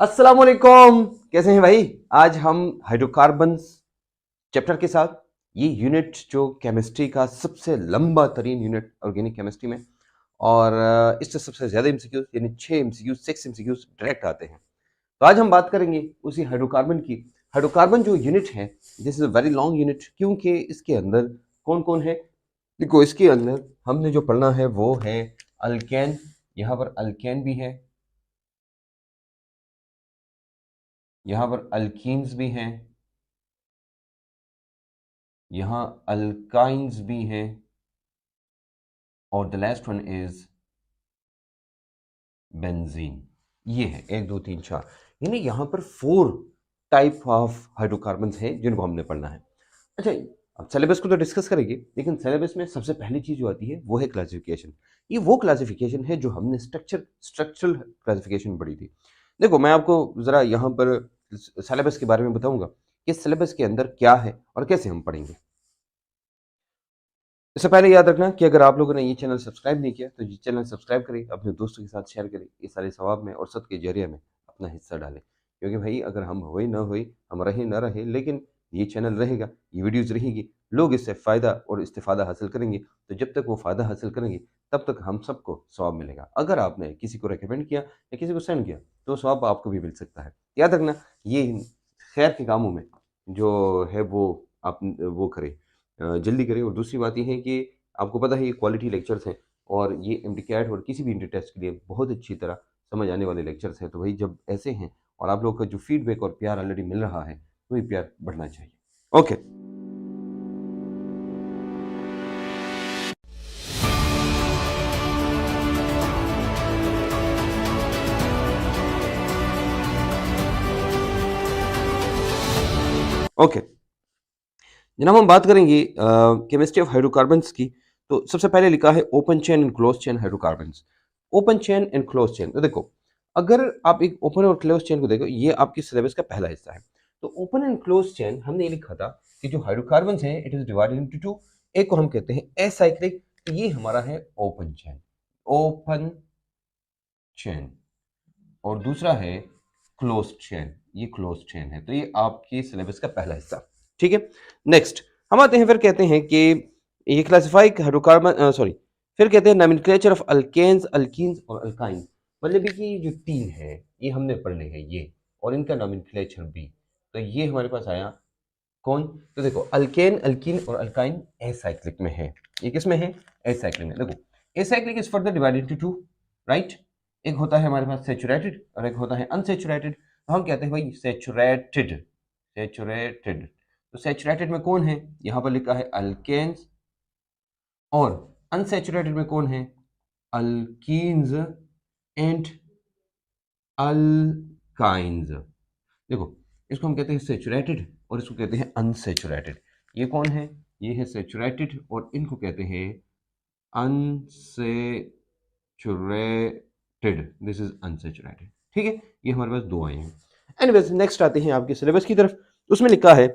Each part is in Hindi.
अस्सलाम वालेकुम। कैसे हैं भाई? आज हम हाइड्रोकार्बन्स चैप्टर के साथ, ये यूनिट जो केमिस्ट्री का सबसे लंबा तरीन यूनिट ऑर्गेनिक केमिस्ट्री में, और इससे सबसे ज्यादा एमसीक्यूज यानी 6 एमसीक्यूज 6 एमसीक्यूज डायरेक्ट आते हैं। तो आज हम बात करेंगे उसी हाइड्रोकार्बन की। हाइड्रोकार्बन जो यूनिट है, this is a very long unit, क्योंकि इसके अंदर कौन कौन है। देखो, इसके अंदर हमने जो पढ़ना है वो है अल्केन। यहाँ पर अल्केन भी है, यहाँ पर अल्कीन्स भी हैं, यहाँ अल्काइंस भी हैं, और the last one is benzene. ये है 1 2 3 4, यानी यहाँ पर 4 टाइप ऑफ हाइड्रोकार्बन्स हैं जिनको हमने पढ़ना है। अच्छा, अब सिलेबस को तो डिस्कस करेंगे, लेकिन सिलेबस में सबसे पहली चीज जो आती है वो है क्लासिफिकेशन। ये वो क्लासिफिकेशन है जो हमने स्ट्रक्चरल क्लासिफिकेशन पढ़ी थी। देखो, मैं आपको जरा यहाँ पर सिलेबस के बारे में बताऊंगा कि सिलेबस के अंदर क्या है और कैसे हम पढ़ेंगे। इससे पहले याद रखना कि अगर आप लोगों ने ये चैनल सब्सक्राइब नहीं किया तो ये चैनल सब्सक्राइब करें, अपने दोस्तों के साथ शेयर करें, ये सारे सवाब में और सद के जरिए में अपना हिस्सा डालें। क्योंकि भाई, अगर हम हुए ना हुए, हम रहे ना रहे, लेकिन ये चैनल रहेगा, ये वीडियोज़ रहेगी, लोग इससे फ़ायदा और इस्तेफादा हासिल करेंगे। तो जब तक वो फ़ायदा हासिल करेंगे तब तक हम सबको सवाब मिलेगा। अगर आपने किसी को रिकमेंड किया या किसी को सेंड किया तो सवाब आपको भी मिल सकता है। याद रखना, ये खैर के कामों में जो है वो आप वो करें, जल्दी करें। और दूसरी बात ये है कि आपको पता है ये क्वालिटी लेक्चर्स हैं, और ये एमडीकैट और किसी भी इंटर टेस्ट के लिए बहुत अच्छी तरह समझ आने वाले लेक्चर्स हैं। तो भाई, जब ऐसे हैं और आप लोगों का जो फीडबैक और प्यार ऑलरेडी मिल रहा है, तो ये प्यार बढ़ना चाहिए। ओके, ओके जनाब, हम बात करेंगे केमिस्ट्री ऑफ हाइड्रोकार्बन्स की। तो सबसे पहले लिखा है open chain and close chain hydrocarbons. Open chain and close chain, तो देखो, अगर आप एक ओपन और क्लोज चेन को देखो, ये आपकी सिलेबस का पहला हिस्सा है। तो ओपन एंड क्लोज चेन हमने ये लिखा था कि जो हाइड्रोकार्बन्स हैं, it is divided into two. एक को हम कहते हैं एसाइक्लिक, तो ये हमारा है ओपन चेन, ओपन चेन, और दूसरा है क्लोज चेन, ये क्लोज चेन है। तो ये आपके सिलेबस का पहला हिस्सा, ठीक है। नेक्स्ट हम आते हैं, फिर कहते हैं कि ये क्लासिफाई हाइड्रोकार्बन, सॉरी, फिर कहते हैं नोमेनक्लेचर ऑफ अल्केन्स, अल्कीन्स और अल्काइन। मतलब कि ये जो तीन है ये हमने पढ़ने हैं ये, और इनका नोमेनक्लेचर भी। तो ये हमारे पास आया कौन? तो देखो, अल्केन, अल्कीन और अल्काइन एसाइक्लिक में है। ये किस में है? एसाइक्लिक में। देखो, acyclic is further divided into two, right. एक होता है हमारे पास सेचुरेटेड और एक होता है अनसेचुरेटेड। तो हम कहते हैं भाई सेचुरेटेड, सेचुरेटेड। तो सेचुरेटेड में कौन है? यहां पर लिखा है अल्केन्स, और अनसेचुरेटेड में कौन है? Alkenes and alkynes. देखो, इसको हम कहते हैं सेचुरेटेड और इसको कहते हैं अनसेचुरेटेड। ये कौन है? ये है सेचुरेटेड, और इनको कहते हैं अनसेचुरेटेड। दिस इज अनसेचुरेटेड, ठीक है। ये हमारे पास दो आए हैं। एनीवेज, नेक्स्ट आते हैं आपके सिलेबस की तरफ। उसमें लिखा है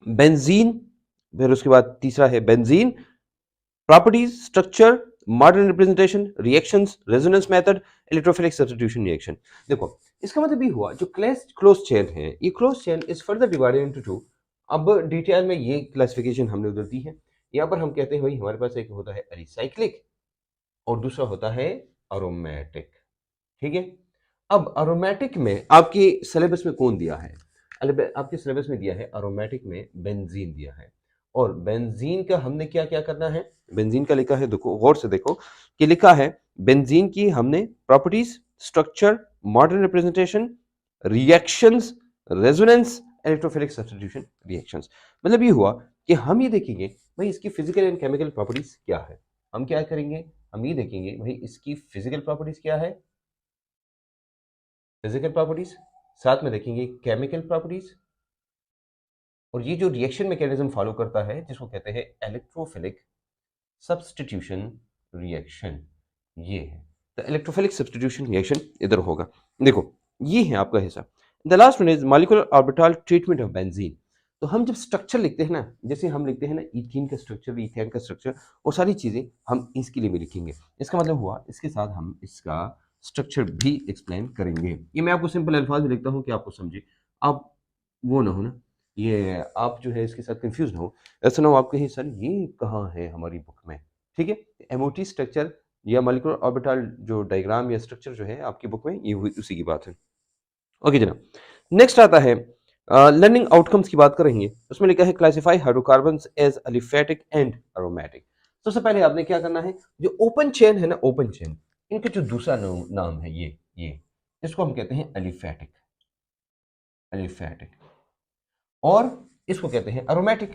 बेंजीन, फिर उसके बाद तीसरा है benzene, properties, structure, modern representation, reactions, resonance method, electrophilic substitution reaction. देखो, इसका मतलब ये हुआ जो क्लोज चेन है, ये close chain is further divided into two. अब डिटेल में ये क्लासिफिकेशन हमने उधर दी है। यहाँ पर हम कहते हैं भाई, हमारे पास एक होता है रिसाइक्लिक और दूसरा होता है अरोमेटिक, ठीक है। अब अरोमेटिक में आपके सिलेबस में कौन दिया है? आपके सिलेबस में दिया है अरोमेटिक में बेंजीन दिया है। और बेंजीन का हमने क्या क्या करना है? बेंजीन का लिखा है, देखो गौर से देखो कि लिखा है बेंजीन की हमने properties, structure, modern representation, reactions, resonance, electrophilic substitution reactions. मतलब ये हुआ कि हम ये देखेंगे भाई इसकी फिजिकल एंड केमिकल प्रॉपर्टीज क्या है। हम क्या करेंगे? हम ये देखेंगे भाई इसकी फिजिकल प्रॉपर्टीज क्या है, फिजिकल प्रॉपर्टीज, साथ में देखेंगे केमिकल प्रॉपर्टीज, और ये जो रिएक्शन मैकेनिज्म फॉलो करता है जिसको कहते हैं इलेक्ट्रोफिलिक सब्स्टिट्यूशन रिएक्शन, ये है। तो इलेक्ट्रोफिलिक सब्स्टिट्यूशन रिएक्शन इधर होगा। देखो, ये है आपका हिस्सा। The last one is molecular orbital treatment of benzene. तो हम जब स्ट्रक्चर लिखते हैं ना, जैसे हम लिखते हैं ना इथीन का स्ट्रक्चर, इथेन का स्ट्रक्चर, वो सारी चीज़ें हम इसके लिए भी लिखेंगे। इसका मतलब हुआ इसके साथ हम इसका स्ट्रक्चर भी एक्सप्लेन करेंगे। ये मैं आपको सिंपल अल्फाज में लिखता हूँ कि आपको समझे, आप वो ना हो ना, ये आप जो है इसके साथ कंफ्यूज ना हो। ऐसा ना हो आप कहें सर ये कहाँ है हमारी बुक में, ठीक है। एमओटी स्ट्रक्चर या मॉलिक्यूलर ऑर्बिटल जो डायग्राम या स्ट्रक्चर जो है आपकी बुक में, ये उसी की बात है। ओके जनाब, नेक्स्ट आता है लर्निंग आउटकम्स की बात करेंगे। उसमें लिखा है classify hydrocarbons as aliphatic and aromatic. सबसे पहले आपने क्या करना है, जो ओपन चेन है ना, ओपन चेन, इनका जो दूसरा नाम है ये इसको हम कहते हैं एलिफेटिक, एलिफेटिक, और इसको कहते हैं अरोमेटिक,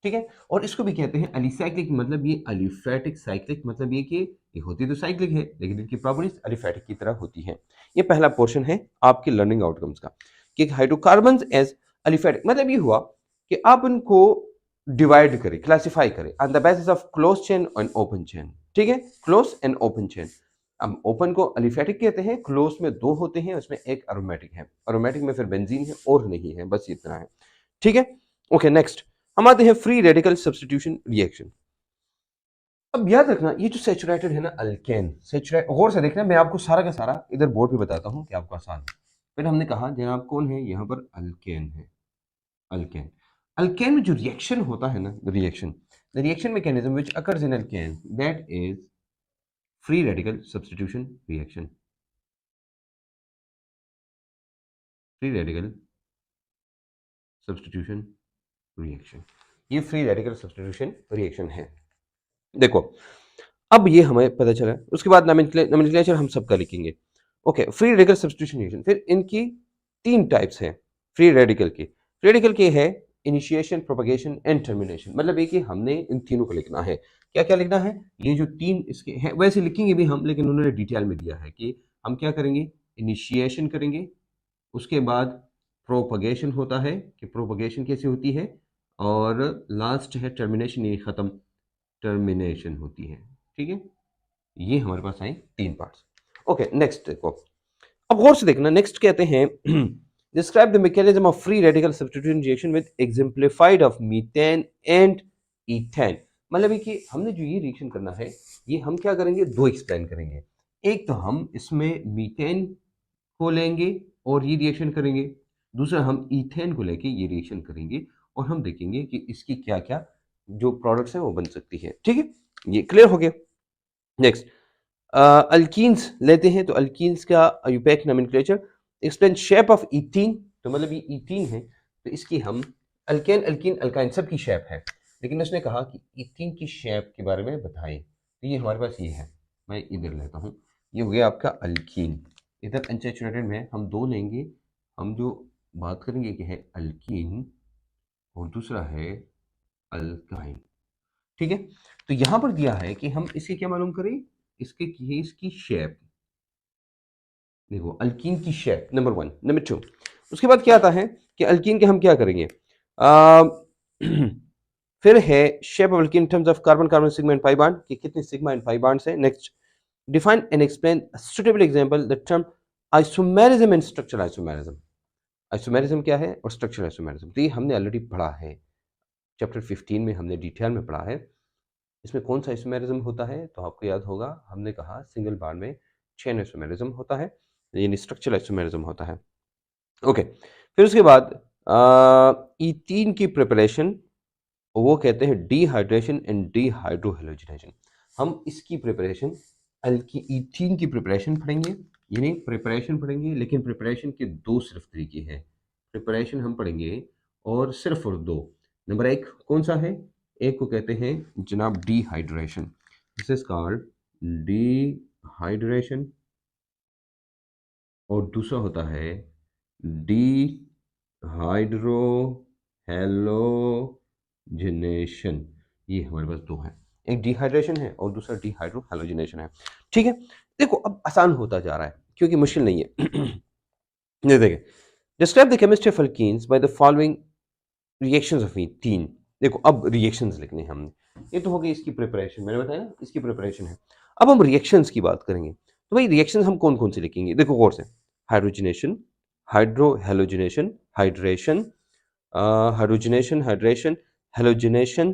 ठीक है। और इसको भी कहते हैं एलिसाइक्लिक, मतलब ये एलिफेटिक, साइक्लिक मतलब ये कि ये होती तो साइक्लिक है लेकिन इनकी प्रॉपर्टीज एलिफेटिक की तरह होती है। ये पहला पोर्शन है आपके लर्निंग आउटकम्स का कि हाइड्रोकार्बन्स एज एलिफेटिक, मतलब ये हुआ कि आप इनको डिवाइड करें, क्लासिफाई करें on the basis of close chain and open chain, ठीक है, क्लोज एंड ओपन चेन। हम ओपन को एलिफेटिक कहते हैं, क्लोज में दो होते हैं, उसमें एक एरोमेटिक है, एरोमेटिक में फिर बेंजीन है और नहीं है, बस इतना है, ठीक है। ओके नेक्स्ट हम आते हैं फ्री रेडिकल सब्स्टिट्यूशन रिएक्शन। अब याद रखना ये जो सैचुरेटेड है ना अल्केन, सैचुरेट गौर से देखना, मैं आपको सारा का सारा इधर बोर्ड पे बताता हूँ कि आपको आसान है। फिर हमने कहा जनाब कौन है यहाँ पर, अल्केन है, अल्केन। अल्केन में जो रिएक्शन होता है ना, reaction, the reaction mechanism which occurs in alkane that is free radical substitution reaction, free radical substitution reaction, ये फ्री रेडिकल सब्स्टिट्यूशन रिएक्शन है। देखो अब ये हमें पता चला, उसके बाद नोमेनक्लेचर हम सबका लिखेंगे। Okay, free radical substitution reaction, फिर इनकी तीन टाइप्स हैं फ्री रेडिकल की। फ्री रेडिकल की है इनिशिएशन, प्रोपगेशन एंड टर्मिनेशन, मतलब ये कि हमने इन तीनों को लिखना है। क्या क्या लिखना है, ये जो तीन इसके हैं वैसे लिखेंगे भी हम, लेकिन उन्होंने डिटेल में दिया है कि हम क्या करेंगे, इनिशिएशन करेंगे, उसके बाद प्रोपगेशन होता है कि प्रोपगेशन कैसे होती है, और लास्ट है टर्मिनेशन, ये खत्म, टर्मिनेशन होती है, ठीक है। ये हमारे पास आए तीन पार्ट्स। ओके नेक्स्ट देखो, अब गौर से देखना, नेक्स्ट कहते हैं describe the mechanism of free radical substitution reaction with exemplified of methane and ethane. मतलब ये कि हमने जो ये रिएक्शन करना है, ये हम क्या करेंगे, दो एक्सप्लेन करेंगे। एक तो हम इसमें मीथेन को लेंगे और ये रिएक्शन करेंगे, दूसरा हम इथेन को लेके ये रिएक्शन करेंगे और हम देखेंगे कि इसकी क्या क्या जो प्रोडक्ट्स हैं वो बन सकती है, ठीक है। ये क्लियर हो गया। नेक्स्ट अल्कीन्स लेते हैं, तो अल्कीन्स का IUPAC nomenclature, explain shape of ethene, तो मतलब ये इथीन है तो इसकी हम अल्केन, अल्कीन, अल्काइन सब की शेप है, लेकिन उसने कहा कि इथीन की शेप के बारे में बताएं, तो ये हमारे पास ये है, मैं इधर लेता हूँ, ये हो गया आपका अल्कीन। इधर अनसैचुरेटेड में हम दो लेंगे, हम जो बात करेंगे कि है अल्कीन और दूसरा है अल्काइन, ठीक है। तो यहां पर दिया है कि हम इसके क्या मालूम करें, इसके की इसकी शेप, देखो अल्कीन की shape number one. Number two, उसके बाद क्या आता है कि अल्कीन के हम क्या करेंगे, आ, फिर है shape of alkyne in terms of carbon carbon sigma and pi bond, कि कितने सिग्मा एंड पाई बॉन्ड्स हैं। Next define and explain suitable example the term isomerism and structural isomerism. Isomerism क्या है और स्ट्रक्चरल आइसोमेरिज्म, तो ये हमने ऑलरेडी पढ़ा है, चैप्टर 15 में हमने डिटेल में पढ़ा है। इसमें कौन सा आइसोमेरिज्म होता है, तो आपको याद होगा हमने कहा सिंगल बॉन्ड में चेन आइसोमेरिज्म होता है, यानी स्ट्रक्चरल आइसोमेरिज्म होता है। ओके, फिर उसके बाद E3 की प्रिपरेशन, वो कहते हैं डिहाइड्रेशन एंड डिहाइड्रोहेलोजिनेशन। हम इसकी प्रिपरेशन E3 की प्रिपरेशन पढ़ेंगे, यानी प्रिपरेशन पढ़ेंगे, लेकिन प्रिपरेशन के दो सिर्फ तरीके हैं, प्रिपरेशन हम पढ़ेंगे और सिर्फ और दो। नंबर एक कौन सा है, एक को कहते हैं जनाब dehydration, this is called dehydration, और दूसरा होता है डिहाइड्रोहेलोजिनेशन। ये हमारे पास दो है, एक डिहाइड्रेशन है और दूसरा डिहाइड्रोहेलोजिनेशन है, ठीक है। देखो अब आसान होता जा रहा है क्योंकि मुश्किल नहीं है। ये देखें, describe the chemistry of alkenes by the following reactions of ethene. देखो अब रिएक्शंस लिखने हैं हमने, ये तो हो गई इसकी प्रिपरेशन, मैंने बताया ना इसकी प्रिपरेशन है। अब हम रिएक्शंस की बात करेंगे, तो भाई रिएक्शंस हम कौन कौन से लिखेंगे, देखो गौर से, hydrogenation, hydrohalogenation, hydration, hydrogenation, hydration, halogenation,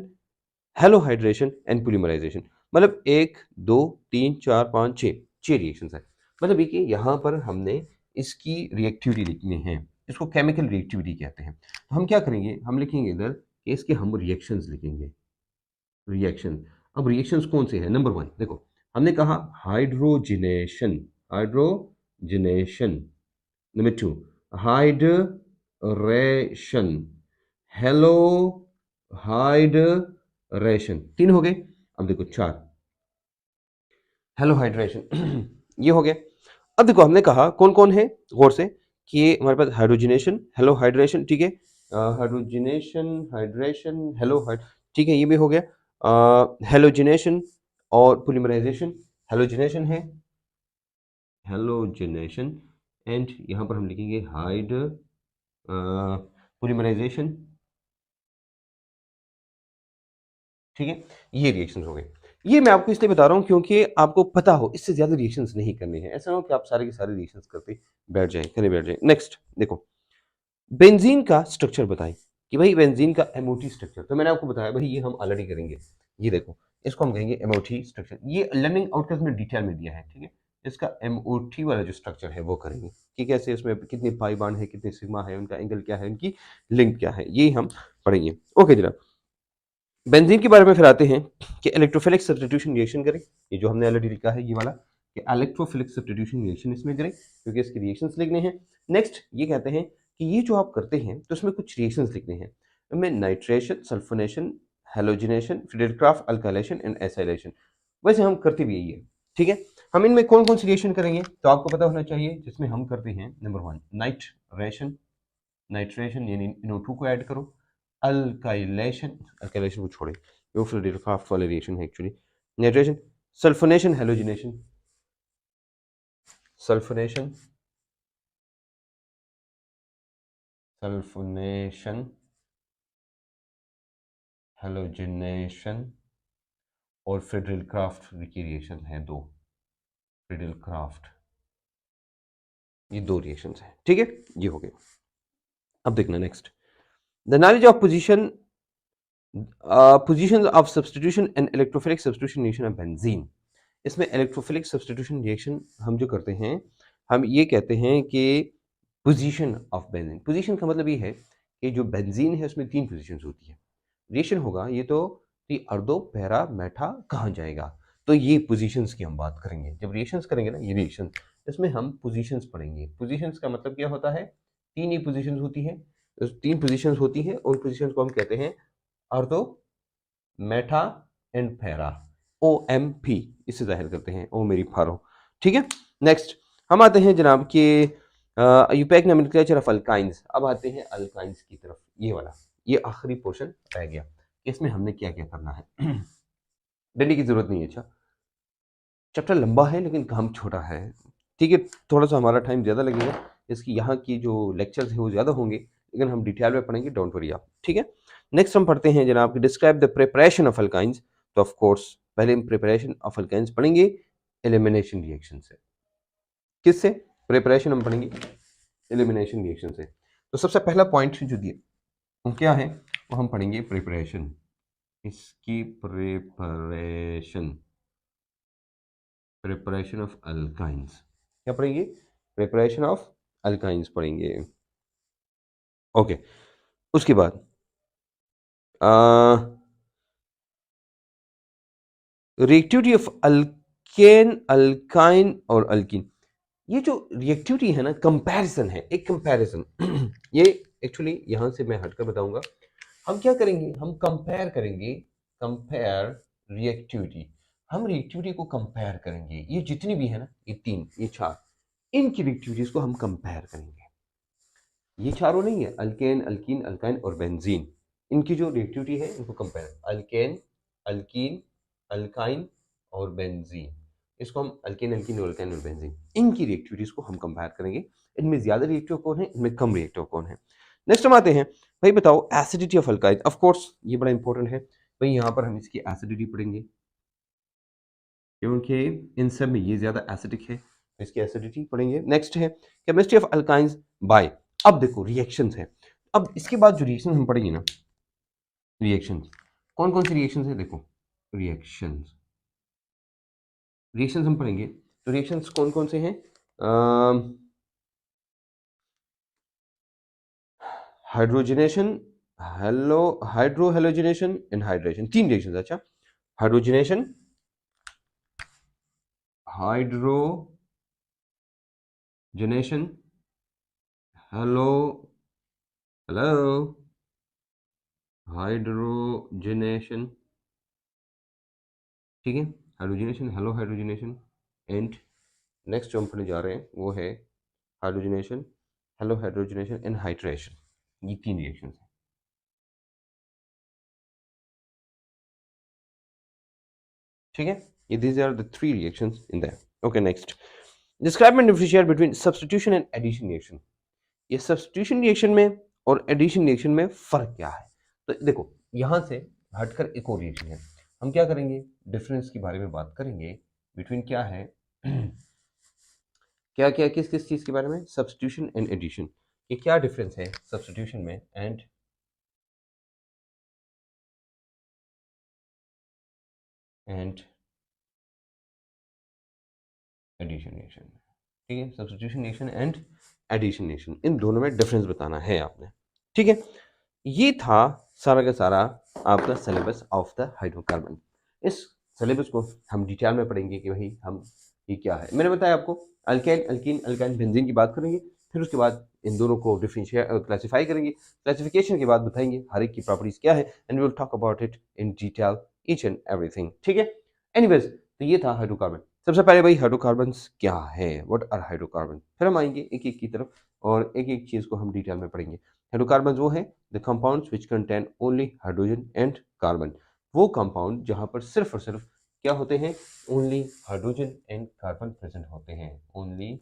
halohydration and polymerisation. मतलब 1 2 3 4 5 6 रिएक्शंस है। मतलब देखिए यहाँ पर हमने इसकी रिएक्टिविटी लिखनी है, इसको केमिकल रिएक्टिविटी कहते हैं। तो हम क्या करेंगे, हम लिखेंगे इधर कि इसके हम रिएक्शंस लिखेंगे, रिएक्शन। अब रिएक्शंस कौन से हैं? नंबर 1 देखो, हमने कहा hydrogenation, hydrogenation. Number 2 hydration, hello hydration, 3 हो गए। अब देखो 4 हेलो हाइड्रेशन ये हो गया। अब देखो हमने कहा कौन कौन है, गौर से, कि हमारे पास हाइड्रोजनेशन, हेलो हाइड्रेशन, ठीक है, हाइड्रोजनेशन, हाइड्रेशन, हेलो हाइड, ठीक है, ये भी हो गया। हेलोजनेशन और पॉलीमराइजेशन, हेलोजनेशन है, हेलोजनेशन, एंड यहाँ पर हम लिखेंगे हाइड पॉलीमराइजेशन, ठीक है। ये रिएक्शन हो गए। ये मैं आपको इसलिए बता रहा हूँ क्योंकि आपको पता हो, इससे ज्यादा रिएक्शंस नहीं करने हैं। ऐसा ना हो कि आप सारे के सारे रिएक्शंस करते बैठ जाएं, करने बैठ जाएं। नेक्स्ट देखो, बेंजीन का स्ट्रक्चर बताएं कि भाई बेंजीन का एमओटी स्ट्रक्चर। तो मैंने आपको बताया भाई ये हम ऑलरेडी करेंगे। ये देखो, इसको हम कहेंगे एमओटी स्ट्रक्चर। ये लर्निंग आउटकम्स में डिटेल में दिया है, ठीक है। इसका एमओटी वाला जो स्ट्रक्चर है वो करेंगे कि कैसे इसमें कितने पाई बांड है, कितने सिग्मा है, उनका एंगल क्या है, उनकी लिंक क्या है, ये हम पढ़ेंगे। ओके जनाब, बेंजीन के बारे में फिर आते हैं कि इलेक्ट्रोफिलिक सब्स्टिट्यूशन रिएक्शन करें। ये जो हमने ऑलरेडी लिखा है ये वाला कि इलेक्ट्रोफिलिक सब्स्टिट्यूशन रिएक्शन इसमें करें क्योंकि इसके रिएक्शंस लिखने हैं। नेक्स्ट ये कहते हैं कि ये जो आप करते हैं तो इसमें कुछ रिएक्शंस लिखने हैं। इनमें nitration, sulphonation, halogenation, Friedel Crafts alkylation and acylation. वैसे हम करते भी यही है, ठीक है। हम इनमें कौन कौन सी रिएक्शन करेंगे तो आपको पता होना चाहिए, जिसमें हम करते हैं नंबर 1 नाइट्रेशन, नाइट्रेशन यानी NO2 को ऐड करो, अल्काइलेशन, अल्काइलेशन को छोड़े, वो फ्रीडरक्राफ्ट वाले रिएक्शन है actually. Nitration, sulphonation, halogenation, sulphonation, sulphonation, halogenation और फ्रीडरक्राफ्ट की रिएक्शन है 2, फ्रीडरक्राफ्ट, ये 2 रिएक्शंस हैं, ठीक है। ये हो गए। अब देखना next, the knowledge of position, position of substitution and electrophilic substitution reaction of benzene. इसमें इलेक्ट्रोफिलिक सब्स्टिट्यूशन रिएक्शन हम जो करते हैं, हम ये कहते हैं कि पोजीशन ऑफ बेंजीन। पोजीशन का मतलब ये है कि जो बेंजीन है उसमें 3 पोजीशंस होती है। रिएक्शन होगा ये तो कि अर्दो पैरा मेठा कहाँ जाएगा, तो ये पोजीशंस की हम बात करेंगे। जब रिएक्शंस करेंगे ना, ये रिएक्शन, इसमें हम पोजीशंस पढ़ेंगे। पोजीशंस का मतलब क्या होता है, 3 ही पोजीशंस होती है। 3 पोजीशंस होती है, उन पोजीशंस को हम कहते हैं अर्दो, मेठा एंड फेरा, OMP, इससे जाहिर करते हैं, ओ मेरी फारो, ठीक है। नेक्स्ट हम आते हैं जनाब कि यूपैक नोमेनक्लेचर ऑफ अल्काइंस। अब आते हैं अल्काइंस की तरफ, ये वाला, ये आखिरी पोर्शन रह गया, इसमें हमने क्या क्या करना है। डरने की जरूरत नहीं है। अच्छा, चैप्टर लंबा है लेकिन काम छोटा है, ठीक है। थोड़ा सा हमारा टाइम ज़्यादा लगेगा, इसकी यहाँ की जो लेक्चर्स है वो ज़्यादा होंगे, लेकिन हम डिटेल में पढ़ेंगे, डोंट वरी आप, ठीक है। नेक्स्ट हम पढ़ते हैं जनाब कि describe the preparation of alkynes. तो ऑफ कोर्स पहले हम प्रिपरेशन ऑफ अल्काइंस पढ़ेंगे एलिमिनेशन रिएक्शन से। किससे प्रिपरेशन हम पढ़ेंगे? एलिमिनेशन रिएक्शन से। तो सबसे पहला पॉइंट जो दिया वो क्या है, वो हम पढ़ेंगे प्रिपरेशन, इसकी प्रिपरेशन, प्रिपरेशन ऑफ अल्काइंस। क्या पढ़ेंगे? प्रिपरेशन ऑफ अल्काइंस पढ़ेंगे। ओके, उसके बाद रिएक्टिविटी ऑफ अल्केन, अल्काइन और अल्कीन। ये जो रिएक्टिविटी है ना, कंपैरिजन है, एक कंपैरिजन। ये एक्चुअली यहां से मैं हटकर बताऊंगा। हम क्या करेंगे, हम कंपेयर करेंगे, कंपेयर रिएक्टिविटी। हम रिएक्टिविटी को कंपेयर करेंगे, ये जितनी भी है ना, ये 3 ये 4, इनकी रिएक्टिविटीज को हम कंपेयर करेंगे। ये चारों नहीं है, अल्केन, अल्कीन, अल्काइन और बेंजीन, इनकी जो रिएक्टिविटी है इनको कंपेयर, अल्केन, अल्कीन, अल्काइन और बेंजीन, इसको हम अल्केन, अल्कीन और अल्काइन और बेंजीन, इनकी रिएक्टिविटीज को हम कंपेयर करेंगे। इनमें ज्यादा रिएक्टिव कौन है, इनमें कम रिएक्टिव कौन है। नेक्स्ट हम आते हैं, भाई बताओ acidity of alkyne. Of course ये बड़ा इंपॉर्टेंट है भाई, यहाँ पर हम इसकी एसिडिटी पढ़ेंगे क्योंकि इन सब में ये ज्यादा एसिडिक है, इसकी एसिडिटी पढ़ेंगे। नेक्स्ट है केमिस्ट्री ऑफ अल्काइंस बाय। अब देखो रिएक्शंस है, अब इसके बाद जो रिएक्शन हम पढ़ेंगे ना, रिएक्शंस, कौन कौन से रिएक्शंस है देखो, रिएक्शंस रिएक्शंस हम पढ़ेंगे। तो रिएक्शंस कौन कौन से हैं? Hydrogenation, halo hydro halogenation and hydration, तीन रिएक्शन। अच्छा, hydrogenation, hydrogenation, halo halo hydrogenation, ठीक है, hydrogenation, halo hydrogenation and next जो हम पढ़ने जा रहे हैं वो है hydrogenation, halo hydrogenation and hydration. ये तीन रिएक्शन हैं, ठीक है। ये these are the three reactions in that. Okay, next, describe and differentiate between substitution and addition reaction. ये सब्स्टिट्यूशन रिएक्शन में और एडिशन रिएक्शन में फर्क क्या है? तो देखो, यहां से हटकर एक और रिएक्शन है, हम क्या करेंगे, डिफरेंस के बारे में बात करेंगे बिटवीन क्या है क्या क्या किस किस चीज के बारे में, सब्स्टिट्यूशन एंड एडिशन। ये क्या डिफरेंस है सब्स्टिट्यूशन में एंड एडिशन रिएक्शन में, ठीक है। Substitution reaction and addition reaction, इन दोनों में डिफरेंस बताना है आपने, ठीक है। ये था सारा का सारा आपका सिलेबस ऑफ द हाइड्रोकार्बन। इस सिलेबस को हम डिटेल में पढ़ेंगे कि भाई हम ये क्या है। मैंने बताया आपको, अल्केन, अल्कीन, अल्काइन, बेंजीन की बात करेंगे, फिर उसके बाद इन दोनों को डिफरेंशिएट क्लासिफाई करेंगे, क्लासिफिकेशन के बाद बताएंगे हर एक की प्रॉपर्टीज क्या है, and we will talk about it in detail, each and everything, ठीक है। एनीवेज, तो ये था हाइड्रोकार्बन। सबसे पहले भाई हाइड्रोकार्बन्स क्या है, व्हाट आर हाइड्रोकार्बन, फिर हम आएंगे एक एक की तरफ और एक एक चीज को हम डिटेल में पढ़ेंगे। हाइड्रोकार्बन वो है the compounds which contain only hydrogen and carbon, वो कंपाउंड जहां पर सिर्फ और सिर्फ क्या होते हैं, only hydrogen and carbon present होते हैं, ओनली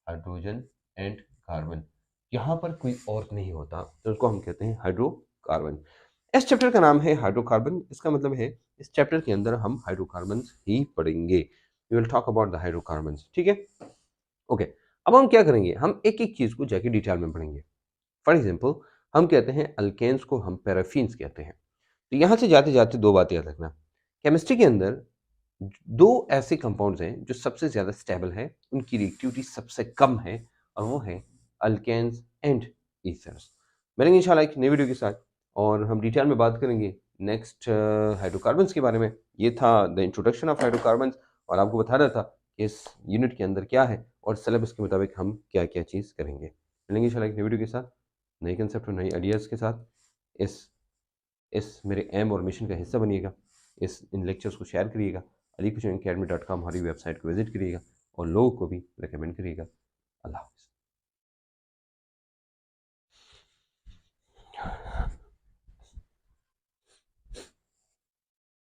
हाइड्रोजन एंड कार्बन, यहाँ पर कोई और नहीं होता, तो उसको हम कहते हैं हाइड्रोकार्बन। इस चैप्टर का नाम है हाइड्रोकार्बन, इसका मतलब है इस चैप्टर के अंदर हम हाइड्रोकार्बन्स ही पढ़ेंगे, we will talk about the hydrocarbons, ठीक है। ओके, अब हम क्या करेंगे, हम एक एक चीज को जाके डिटेल में पढ़ेंगे। फॉर एग्जाम्पल, हम कहते हैं अल्केन्स को हम पैराफिन्स कहते हैं। तो यहाँ से जाते जाते दो बातें याद रखना, केमिस्ट्री के अंदर दो ऐसे कंपाउंड्स हैं जो सबसे ज़्यादा स्टेबल है, उनकी रिएक्टिविटी सबसे कम है, और वो है अल्केन्स एंड ईथर्स। मिलेंगे इंशाल्लाह एक नई वीडियो के साथ और हम डिटेल में बात करेंगे नेक्स्ट हाइड्रोकार्बन्स के बारे में। ये था द इंट्रोडक्शन ऑफ हाइड्रोकार्बन्स, और आपको बता रहा था कि इस यूनिट के अंदर क्या है और सिलेबस के मुताबिक हम क्या क्या चीज़ करेंगे। मिलेंगे इंशाल्लाह एक नई वीडियो के साथ, नए कंसेप्ट और नई आइडियाज़ के साथ। इस इस मेरे एम और मिशन का हिस्सा बनिएगा, इन लेक्चर्स को शेयर करिएगा, alikushanacademy.com हमारी वेबसाइट को विजिट करिएगा और लोगों को भी रिकमेंड करिएगा। अल्लाह।